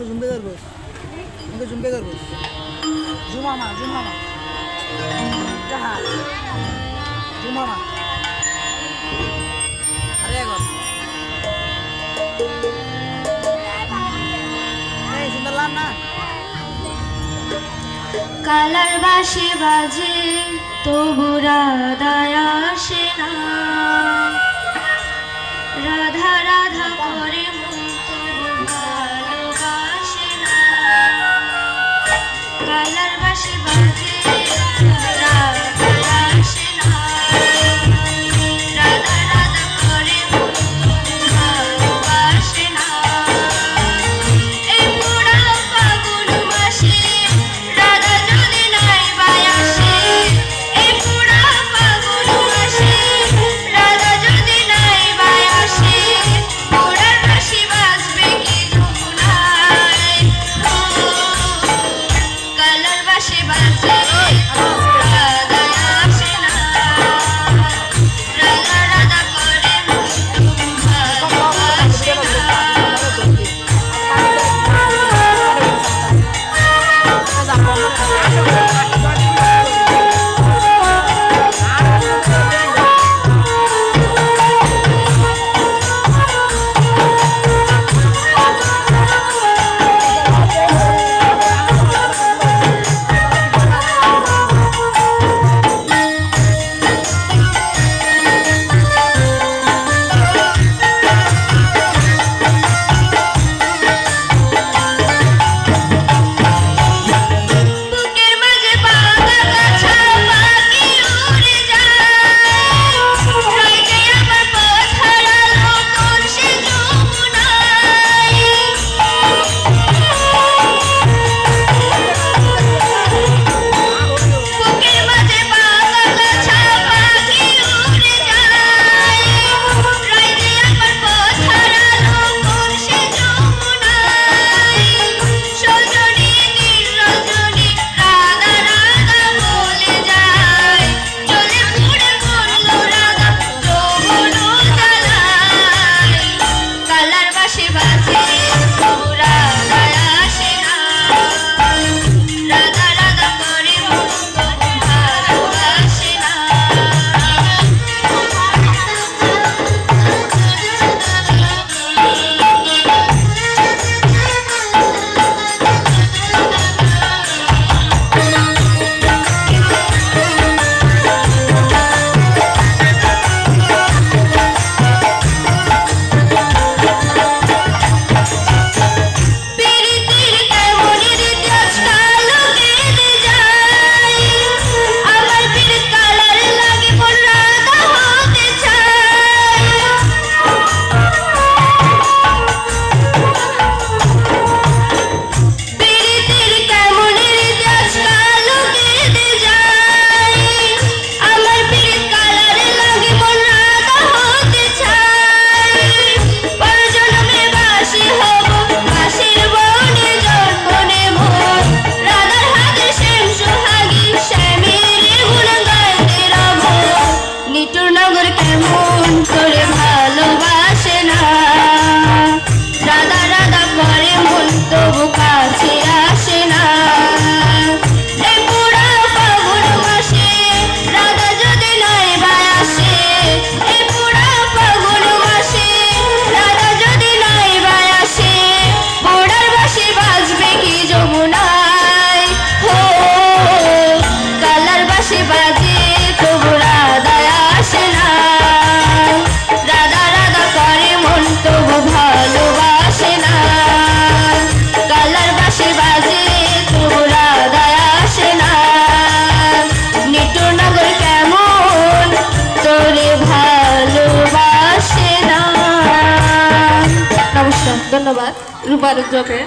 জুম্বে করবো জুম্বে করবো জুমামা জুমামা যাহা জুমামা আরে এখন এই সুন্দর লান না কালার বাঁশি বাজে তবু রাধায় আসে না রাধা রাধা করে মন তবু ভালোবাসে না কালার বাঁশি বাজে রাধায় আসে না রাধা রাধা করে মন তবু ভালোবাসে না এই পুরা ফাগুন মাসে রাধা যদি নাই বায়াসে এই পুরা ফাগুন মাসে রাধা যদি নাই বায়াসে পুরার বাঁশি বাজবে কি যমুনায় কালার বাঁশি বাজে রাধায় আসে না রাধা রাধা করে মন তবু ভালোবাসে না বুকের মাঝে পাগা গাছা পাখি উড়ে যায় রইছে আমার পথ হারালো কোন সে যমুনায় বুকের মাঝে পাগা গাছা পাখি উড়ে যায় রইছে আমার পথ হারালো কোন সে যমুনায় সজনী নীল রজনী রাধা রাধা বলে যায় চলে পুড়ে মরলো রাধা যৌবন জ্বালায় কালার বাঁশি বাজে তবু রাধায় আসে না রাধা রাধা করে মন তবু ভালোবাসে না পিরিতির কেমন রীতি আজকাল কেটে যায় আমার পীর কালার লাগে মন রাধা হতে চায় পিরিতির কেমন রীতি আজকাল কেটে যায় আমার পীর কালার লাগে মন রাধা হতে চায় পরজন্মে বাঁশি হব বাঁশির বনে জন্ম নেব রাধার হাতে শ্যাম সোহাগী শ্যামের গুণ গাইতে রব নিটুর নগর কেমন করে ভালোবাসে না রাধা রাধা করে মন তবু কাছে আসে না এই পুরা ফাগুন মাসে রাধা যদি নাই বায়াসে এই পুরা ফাগুন মাসে রাধা যদি নাই বায়াসে পুরার বাঁশি বাজবে কি যমুনায় হো কালার বাঁশি বাজে তবু রাধায় আসে না রাধা রাধা করে মন তবু ভালোবাসে না কালার বাঁশি বাজে তবু রাধায় আসে না নিটুর নগর কেমন তোরে ভালোবাসে না নমস্কার ধন্যবাদ রূপার জকে